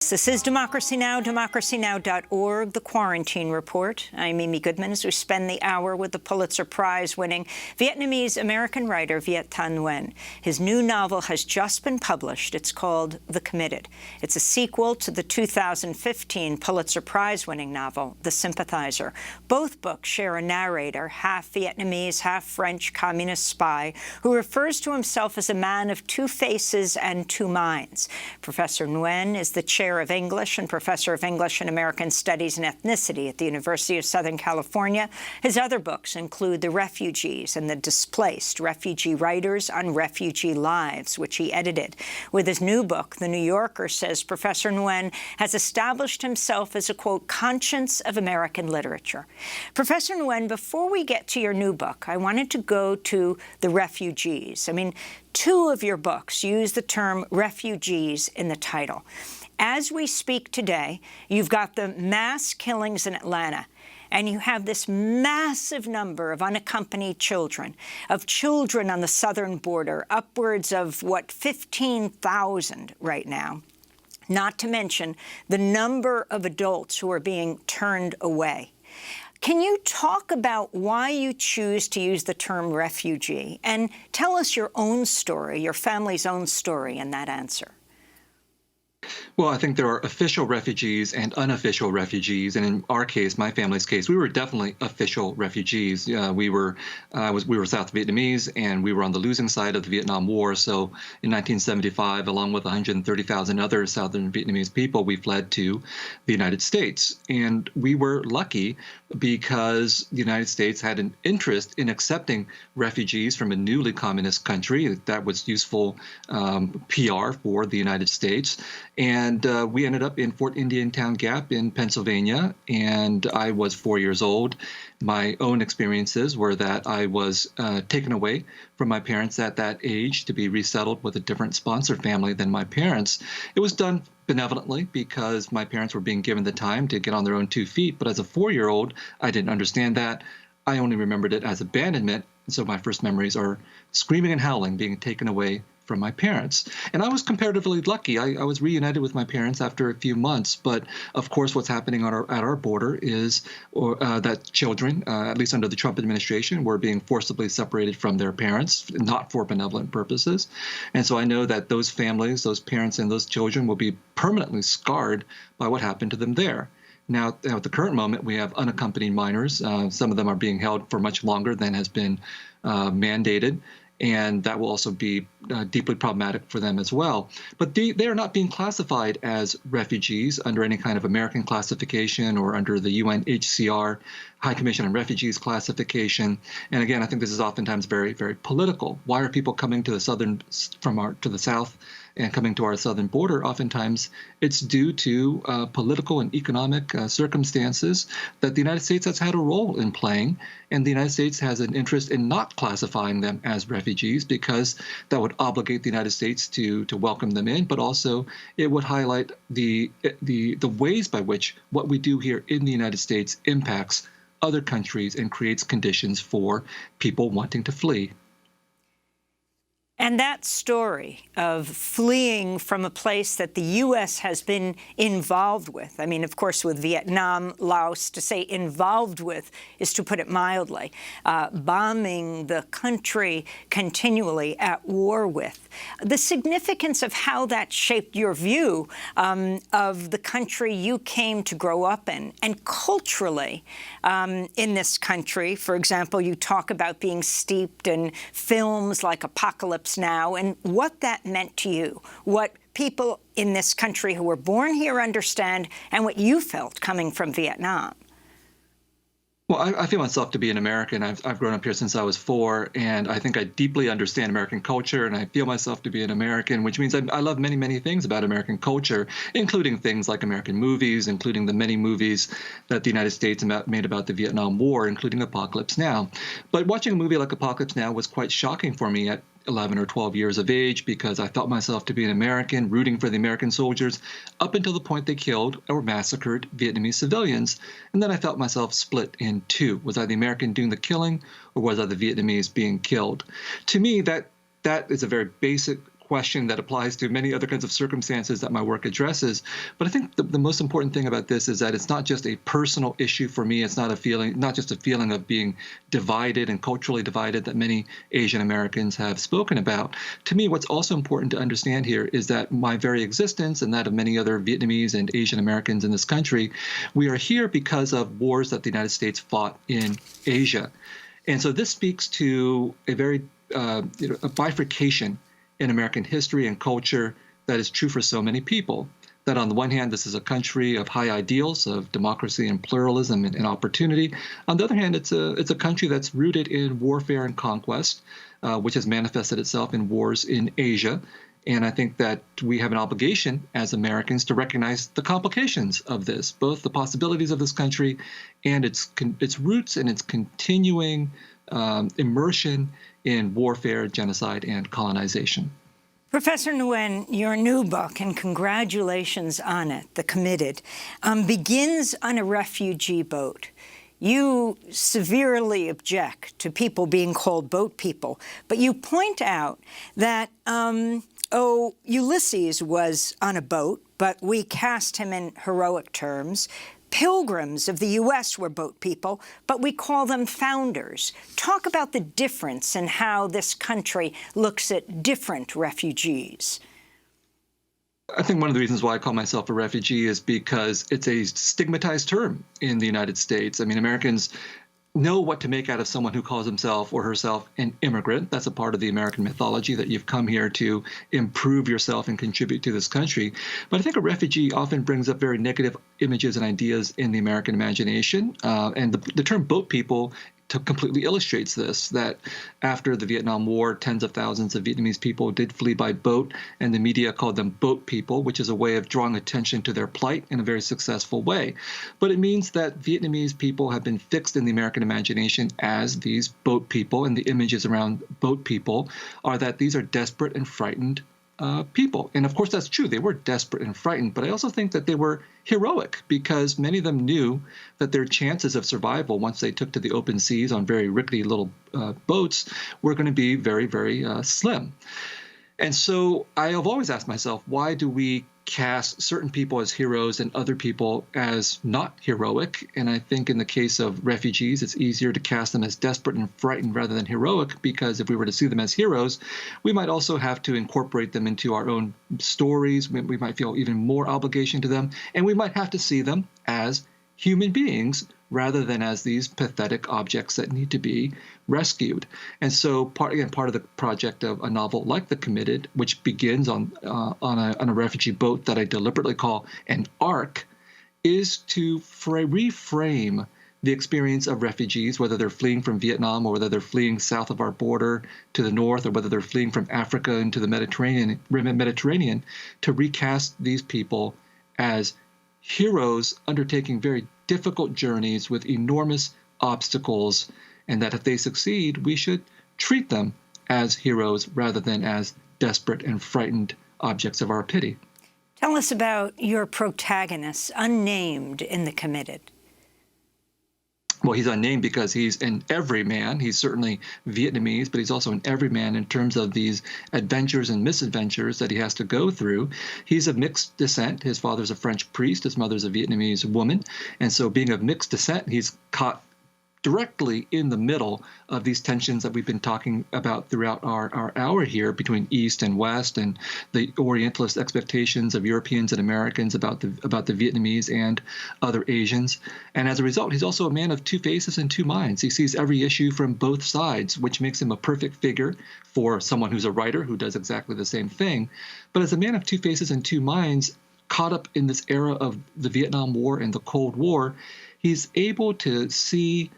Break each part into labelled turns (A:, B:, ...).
A: This is Democracy Now!, democracynow.org, The Quarantine Report. I'm Amy Goodman, as we spend the hour with the Pulitzer Prize-winning Vietnamese-American writer Viet Thanh Nguyen. His new novel has just been published. It's called The Committed. It's a sequel to the 2015 Pulitzer Prize-winning novel, The Sympathizer. Both books share a narrator, half Vietnamese, half French communist spy, who refers to himself as a man of two faces and two minds. Professor Nguyen is the chair of English and professor of English and American Studies and Ethnicity at the University of Southern California. His other books include The Refugees and The Displaced, Refugee Writers on Refugee Lives, which he edited. With his new book, The New Yorker says Professor Nguyen has established himself as a, quote, conscience of American literature. Professor Nguyen, before we get to your new book, I wanted to go to The Refugees. I mean, two of your books use the term refugees in the title. As we speak today, you've got the mass killings in Atlanta, and you have this massive number of unaccompanied children, on the southern border, upwards of, 15,000 right now, not to mention the number of adults who are being turned away. Can you talk about why you choose to use the term refugee, and tell us your own story, your family's own story in that answer?
B: Well, I think there are official refugees and unofficial refugees, and in our case, my family's case, we were definitely official refugees. We were South Vietnamese, and we were on the losing side of the Vietnam War. So, in 1975, along with 130,000 other Southern Vietnamese people, we fled to the United States, and we were lucky because the United States had an interest in accepting refugees from a newly communist country. That was useful PR for the United States. And we ended up in Fort Indiantown Gap in Pennsylvania, and I was 4 years old. My own experiences were that I was taken away from my parents at that age to be resettled with a different sponsor family than my parents. It was done benevolently because my parents were being given the time to get on their own 2 feet. But as a 4-year-old, I didn't understand that. I only remembered it as abandonment. So my first memories are screaming and howling, being taken away from my parents. And I was comparatively lucky. I was reunited with my parents after a few months. But of course, what's happening at our border is that children, at least under the Trump administration, were being forcibly separated from their parents, not for benevolent purposes. And so I know that those families, those parents and those children will be permanently scarred by what happened to them there. Now, at the current moment, we have unaccompanied minors. Some of them are being held for much longer than has been mandated. And that will also be deeply problematic for them as well. But they are not being classified as refugees under any kind of American classification or under the UNHCR High Commission on Refugees classification. And again, I think this is oftentimes very, very political. Why are people coming to the to the south and coming to our southern border? Oftentimes, it's due to political and economic circumstances that the United States has had a role in playing. And the United States has an interest in not classifying them as refugees because that would obligate the United States to welcome them in, but also it would highlight the ways by which what we do here in the United States impacts other countries and creates conditions for people wanting to flee.
A: And that story of fleeing from a place that the U.S. has been involved with, I mean, of course, with Vietnam, Laos, to say involved with is to put it mildly, bombing the country continually, at war with. The significance of how that shaped your view of the country you came to grow up in. And culturally, in this country, for example, you talk about being steeped in films like Apocalypse Now, and what that meant to you, what people in this country who were born here understand, and what you felt coming from Vietnam.
B: Well, I feel myself to be an American. I've grown up here since I was 4, and I think I deeply understand American culture, and I feel myself to be an American, which means I love many, many things about American culture, including things like American movies, including the many movies that the United States made about the Vietnam War, including Apocalypse Now. But watching a movie like Apocalypse Now was quite shocking for me at 11 or 12 years of age because I felt myself to be an American, rooting for the American soldiers up until the point they killed or massacred Vietnamese civilians. And then I felt myself split in two. Was I the American doing the killing, or was I the Vietnamese being killed? To me, that is a very basic question that applies to many other kinds of circumstances that my work addresses. But I think the most important thing about this is that it's not just a personal issue for me. It's not just a feeling of being divided and culturally divided that many Asian Americans have spoken about. To me, what's also important to understand here is that my very existence and that of many other Vietnamese and Asian Americans in this country, we are here because of wars that the United States fought in Asia. And so this speaks to a very a bifurcation in American history and culture that is true for so many people. That on the one hand, this is a country of high ideals of democracy and pluralism and opportunity. On the other hand, it's a country that's rooted in warfare and conquest, which has manifested itself in wars in Asia. And I think that we have an obligation as Americans to recognize the complications of this, both the possibilities of this country and its roots and its continuing immersion in warfare, genocide, and colonization.
A: Professor Nguyen, your new book, and congratulations on it, The Committed, begins on a refugee boat. You severely object to people being called boat people, but you point out that, Ulysses was on a boat, but we cast him in heroic terms. Pilgrims of the U.S. were boat people, but we call them founders. Talk about the difference in how this country looks at different refugees.
B: I think one of the reasons why I call myself a refugee is because it's a stigmatized term in the United States. I mean, Americans know what to make out of someone who calls himself or herself an immigrant. That's a part of the American mythology, that you've come here to improve yourself and contribute to this country. But I think a refugee often brings up very negative images and ideas in the American imagination. And the term boat people completely illustrates this, that after the Vietnam War, tens of thousands of Vietnamese people did flee by boat, and the media called them boat people, which is a way of drawing attention to their plight in a very successful way. But it means that Vietnamese people have been fixed in the American imagination as these boat people, and the images around boat people are that these are desperate and frightened people. And of course, that's true. They were desperate and frightened, but I also think that they were heroic because many of them knew that their chances of survival once they took to the open seas on very rickety little boats were going to be very, very slim. And so I have always asked myself, why do we cast certain people as heroes and other people as not heroic? And I think in the case of refugees, it's easier to cast them as desperate and frightened rather than heroic, because if we were to see them as heroes, we might also have to incorporate them into our own stories. We might feel even more obligation to them, and we might have to see them as human beings rather than as these pathetic objects that need to be rescued. And so part of the project of a novel like The Committed, which begins on a refugee boat that I deliberately call an ark, is to reframe the experience of refugees, whether they're fleeing from Vietnam or whether they're fleeing south of our border to the north, or whether they're fleeing from Africa into the Mediterranean, to recast these people as heroes undertaking very difficult journeys with enormous obstacles, and that if they succeed, we should treat them as heroes rather than as desperate and frightened objects of our pity.
A: Tell us about your protagonist, unnamed in The Committed.
B: Well, he's unnamed because he's an everyman. He's certainly Vietnamese, but he's also an everyman in terms of these adventures and misadventures that he has to go through. He's of mixed descent. His father's a French priest. His mother's a Vietnamese woman. And so being of mixed descent, he's caught directly in the middle of these tensions that we've been talking about throughout our hour here between East and West, and the Orientalist expectations of Europeans and Americans about the Vietnamese and other Asians. And as a result, he's also a man of two faces and two minds. He sees every issue from both sides, which makes him a perfect figure for someone who's a writer who does exactly the same thing. But as a man of two faces and two minds, caught up in this era of the Vietnam War and the Cold War, he's able to see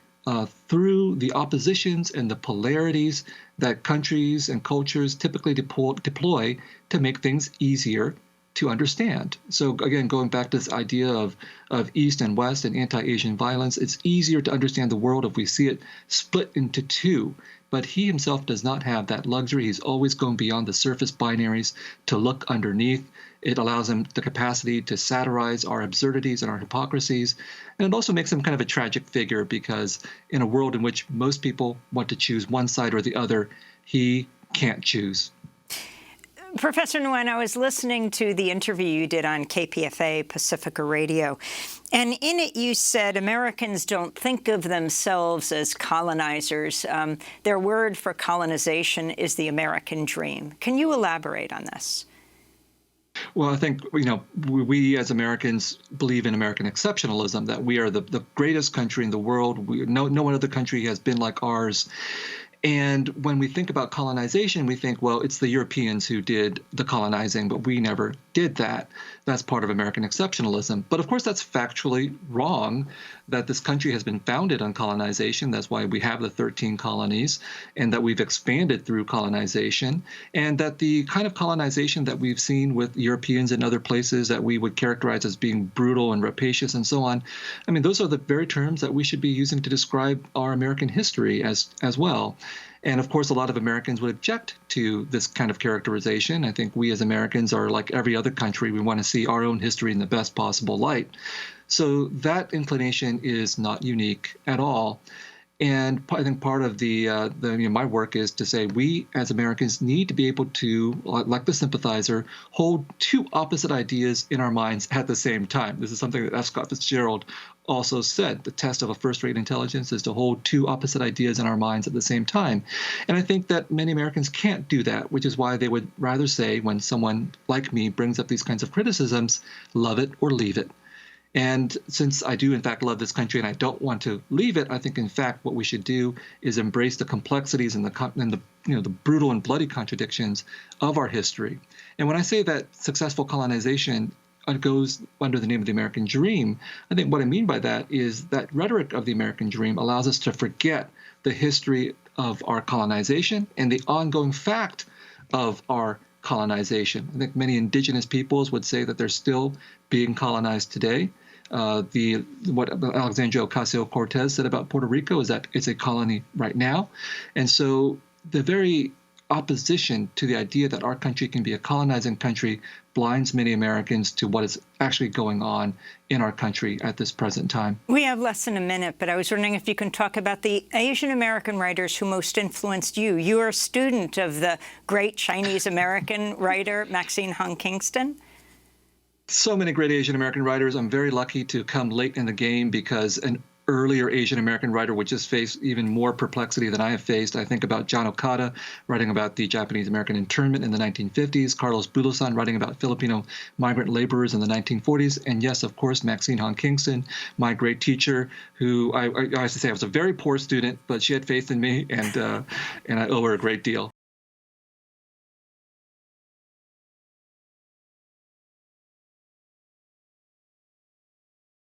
B: through the oppositions and the polarities that countries and cultures typically deploy to make things easier to understand. So again, going back to this idea of East and West and anti-Asian violence, it's easier to understand the world if we see it split into two. But he himself does not have that luxury. He's always going beyond the surface binaries to look underneath. It allows him the capacity to satirize our absurdities and our hypocrisies. And it also makes him kind of a tragic figure, because in a world in which most people want to choose one side or the other, he can't choose.
A: Professor Nguyen, I was listening to the interview you did on KPFA Pacifica Radio, and in it you said Americans don't think of themselves as colonizers. Their word for colonization is the American dream. Can you elaborate on this?
B: Well, I think, we as Americans believe in American exceptionalism, that we are the greatest country in the world. No one other country has been like ours. And when we think about colonization, we think, well, it's the Europeans who did the colonizing, but we never did that. That's part of American exceptionalism. But of course, that's factually wrong, that this country has been founded on colonization. That's why we have the 13 colonies, and that we've expanded through colonization, and that the kind of colonization that we've seen with Europeans and other places that we would characterize as being brutal and rapacious and so on, I mean, those are the very terms that we should be using to describe our American history as well. And of course, a lot of Americans would object to this kind of characterization. I think we as Americans are like every other country. We want to see our own history in the best possible light. So that inclination is not unique at all. And I think part of my work is to say we as Americans need to be able to, like the Sympathizer, hold two opposite ideas in our minds at the same time. This is something that F. Scott Fitzgerald also said. The test of a first-rate intelligence is to hold two opposite ideas in our minds at the same time. And I think that many Americans can't do that, which is why they would rather say, when someone like me brings up these kinds of criticisms, love it or leave it. And since I do, in fact, love this country and I don't want to leave it, I think, in fact, what we should do is embrace the complexities and the brutal and bloody contradictions of our history. And when I say that successful colonization goes under the name of the American dream, I think what I mean by that is that rhetoric of the American dream allows us to forget the history of our colonization and the ongoing fact of our colonization. I think many indigenous peoples would say that they're still being colonized today. What Alexandria Ocasio-Cortez said about Puerto Rico is that it's a colony right now. And so the very opposition to the idea that our country can be a colonizing country blinds many Americans to what is actually going on in our country at this present time.
A: We have less than a minute, but I was wondering if you can talk about the Asian American writers who most influenced you. You are a student of the great Chinese American writer Maxine Hong Kingston.
B: So many great Asian American writers. I'm very lucky to come late in the game because an earlier Asian American writer would just face even more perplexity than I have faced. I think about John Okada writing about the Japanese American internment in the 1950s, Carlos Bulosan writing about Filipino migrant laborers in the 1940s, and yes, of course, Maxine Hong Kingston, my great teacher, who I have to say I was a very poor student, but she had faith in me, and I owe her a great deal.